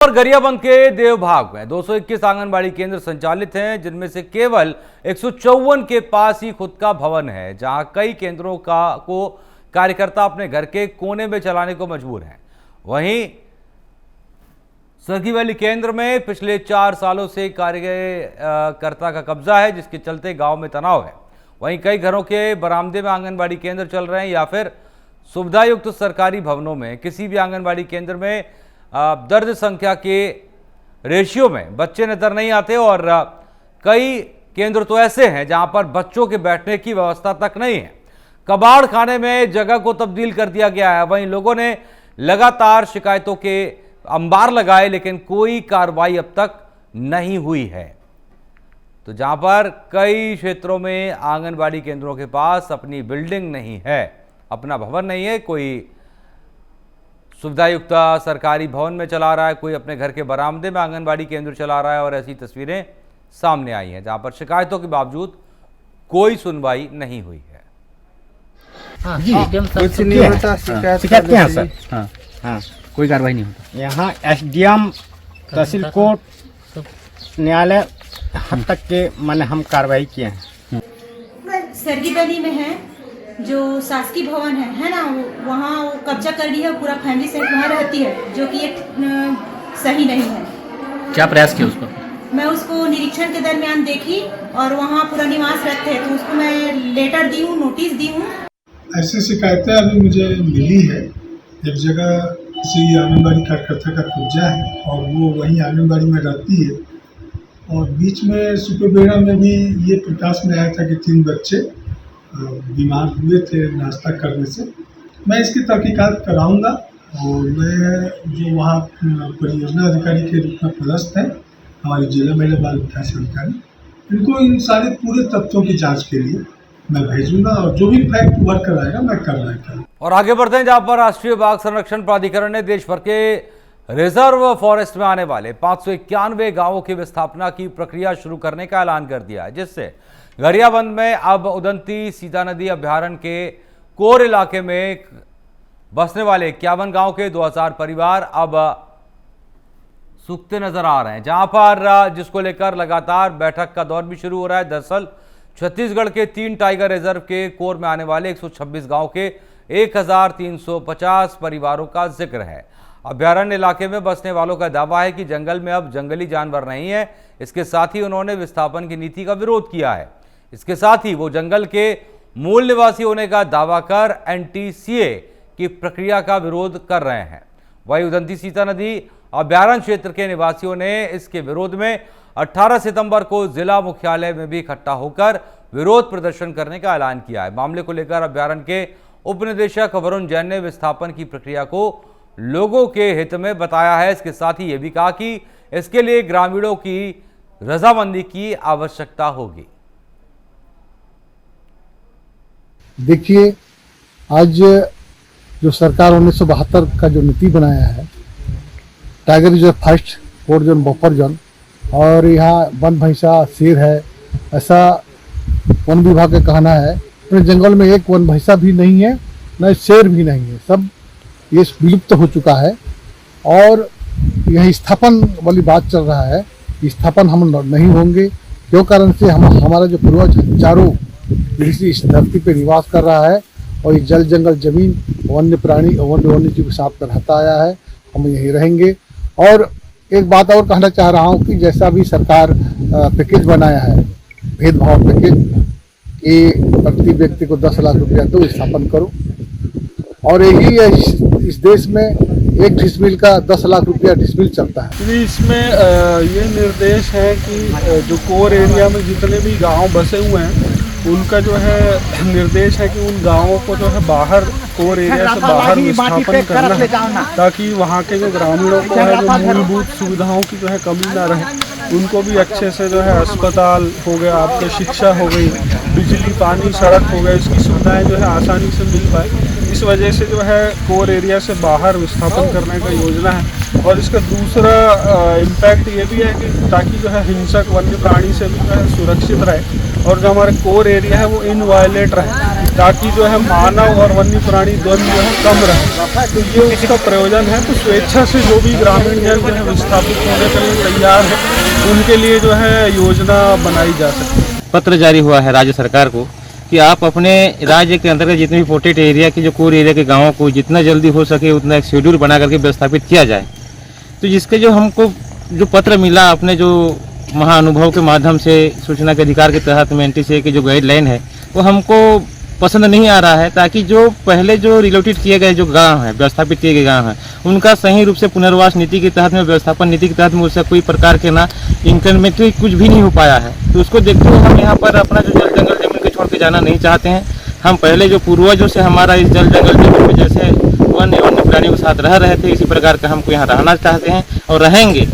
और गरियाबंद के देवभाग में 221 आंगनबाड़ी केंद्र संचालित हैं, जिनमें से केवल 154 के पास ही खुद का भवन है, जहां कई केंद्रों को कार्यकर्ता अपने घर के कोने में चलाने को मजबूर हैं। वहीं सरगी वैली केंद्र में पिछले 4 सालों से कार्यकर्ता का कब्जा है, जिसके चलते गांव में तनाव है। वहीं कई घरों के बरामदे में आंगनबाड़ी केंद्र चल रहे हैं या फिर सुविधायुक्त सरकारी भवनों में किसी भी आंगनबाड़ी केंद्र में दर्ज संख्या के रेशियो में बच्चे नजर नहीं आते और कई केंद्र तो ऐसे हैं जहां पर बच्चों के बैठने की व्यवस्था तक नहीं है। कबाड़ खाने में जगह को तब्दील कर दिया गया है। वहीं लोगों ने लगातार शिकायतों के अंबार लगाए, लेकिन कोई कार्रवाई अब तक नहीं हुई है। तो जहां पर कई क्षेत्रों में आंगनबाड़ी केंद्रों के पास अपनी बिल्डिंग नहीं है, अपना भवन नहीं है, कोई सुविधायुक्त सरकारी भवन में चला रहा है, कोई अपने घर के बरामदे में आंगनबाड़ी केंद्र चला रहा है और ऐसी तस्वीरें सामने आई हैं जहां पर शिकायतों के बावजूद कोई सुनवाई नहीं हुई है। कुछ नहीं होता, शिकायत क्या है सर? हाँ, कोई कार्रवाई नहीं होता। यहाँ एसडीएम, तहसील कोर्ट, न्यायालय हद तक के मैंने हम कार्रवाई किए हैं। सरगी वैली में है जो शासकीय भवन है ना, वहाँ वो कब्जा कर लिया है, पूरा फैमिली सेट वहाँ रहती है, जो कि एक सही नहीं है। क्या प्रयास किया उस पर? मैं उसको निरीक्षण के दरमियान देखी और वहाँ पूरा निवास रखते हैं, तो उसको मैं लेटर दी हूँ, नोटिस दी हूँ। ऐसी शिकायतें अभी मुझे मिली है। एक जगह किसी आंगनबाड़ी कार्यकर्ता का कब्जा है और वो वहीं आंगनबाड़ी में रहती है। और बीच में सुपरबेड़ा में भी ये प्रकाश में आया था कि 3 बच्चे बीमार हुए थे नाश्ता करने से। मैं इसकी तहकीकात कराऊंगा और मैं जो वहाँ परियोजना अधिकारी के रूप में पदस्थ हैं, हमारी जिला महिला बाल विकास अधिकारी, इनको इन सारे पूरे तथ्यों की जांच के लिए मैं भेजूंगा और जो भी फैक्ट उभर कर आएगा मैं कार्रवाई करूँगा। और आगे बढ़ते हैं जहां पर राष्ट्रीय बाघ संरक्षण प्राधिकरण ने देश भर के रिजर्व फॉरेस्ट में आने वाले 591 गांवों की विस्थापना की प्रक्रिया शुरू करने का ऐलान कर दिया है, जिससे गरियाबंद में अब उदंती सीता नदी अभ्यारण्य के कोर इलाके में बसने वाले 51 गांव के 2000 परिवार अब सूखते नजर आ रहे हैं, जहां पर जिसको लेकर लगातार बैठक का दौर भी शुरू हो रहा है। दरअसल छत्तीसगढ़ के 3 टाइगर रिजर्व के कोर में आने वाले 126 गांव के 1350 परिवारों का जिक्र है। अभ्यारण्य इलाके में बसने वालों का दावा है कि जंगल में अब जंगली जानवर नहीं है। इसके साथ ही उन्होंने विस्थापन की नीति का विरोध किया है। इसके साथ ही वो जंगल के मूल निवासी होने का दावा कर एनटीसीए की प्रक्रिया का विरोध कर रहे हैं। वहीं उदंती सीता नदी अभ्यारण्य क्षेत्र के निवासियों ने इसके विरोध में 18 सितंबर को जिला मुख्यालय में भी इकट्ठा होकर विरोध प्रदर्शन करने का ऐलान किया है। मामले को लेकर अभ्यारण्य के उप निदेशक वरुण जैन ने विस्थापन की प्रक्रिया को लोगों के हित में बताया है। इसके साथ ही यह भी कहा कि इसके लिए ग्रामीणों की रजामंदी की आवश्यकता होगी। देखिए, आज जो सरकार 1972 का जो नीति बनाया है, tiger reserve first, core zone, buffer zone, और यहाँ वन भैंसा शेर है, ऐसा वन विभाग का कहना है। तो जंगल में एक वन भैंसा भी नहीं है, न शेर भी नहीं है, सब ये विलुप्त हो चुका है। और यह स्थापन वाली बात चल रहा है, स्थापन हम नहीं होंगे। क्यों कारण से हमारा जो पूर्वज हजारों पीढ़ी इस धरती पे निवास कर रहा है और ये जल जंगल जमीन वन्य प्राणी वन्य जीव के साथ रहता आया है, हम यहीं रहेंगे। और एक बात और कहना चाह रहा हूँ कि जैसा भी सरकार पैकेज बनाया है, भेदभाव पैकेज, कि प्रति व्यक्ति को 10 लाख रुपया दो, स्थापन करो, और यही है इस देश में 1 डिसमिल का 10 लाख रुपया डिसमिल चलता है। इसमें ये निर्देश है कि जो कोर एरिया में जितने भी गांव बसे हुए हैं, उनका जो है निर्देश है कि उन गांवों को जो है बाहर, कोर एरिया से बाहर विस्थापन करना है, ताकि वहां के जो ग्रामीणों को है जो मूलभूत सुविधाओं की जो है कमी ना रहे, उनको भी अच्छे से जो है अस्पताल हो गया, आपके शिक्षा हो गई, बिजली, पानी, सड़क हो गए, इसकी सुविधाएं जो है आसानी से मिल पाए। इस वजह से जो है कोर एरिया से बाहर विस्थापन करने का योजना है। और इसका दूसरा इम्पैक्ट ये भी है कि ताकि जो है हिंसक वन्य प्राणी से भी जो है सुरक्षित रहे और जो हमारा कोर एरिया है वो इनवायलेट रहे, ताकि जो है मानव और वन्य प्राणी द्वंद्व जो है कम रहे। तो ये उसका प्रयोजन है। तो स्वेच्छा से जो भी ग्रामीण जन जो है विस्थापित होने के लिए तैयार है, उनके लिए जो है योजना बनाई जा सकती है। पत्र जारी हुआ है राज्य सरकार को कि आप अपने राज्य के अंतर्गत जितने भी पोर्टेड एरिया के जो कोर एरिया के गाँवों को जितना जल्दी हो सके उतना एक शेड्यूल बना करके व्यवस्थापित किया जाए। तो जिसके जो हमको जो पत्र मिला अपने जो महाअनुभव के माध्यम से सूचना के अधिकार के तहत में NTCA की जो गाइडलाइन है वो हमको पसंद नहीं आ रहा है, ताकि जो पहले जो रिलोटेड किए गए जो गांव हैं, व्यवस्थापित किए गए गांव हैं, उनका सही रूप से पुनर्वास नीति के तहत में, व्यवस्थापन नीति के तहत में उससे कोई प्रकार के ना इंक्रीमेंट कुछ भी नहीं हो पाया है। तो उसको देखते हुए हम यहाँ पर अपना जो जल जंगल जमीन को छोड़ के जाना नहीं चाहते हैं। हम पहले जो पूर्वजों से हमारा इस जल जंगल जमीन में जैसे वन्य प्राणियों के साथ रह रहे थे, इसी प्रकार का हमको यहाँ रहना चाहते हैं और रहेंगे।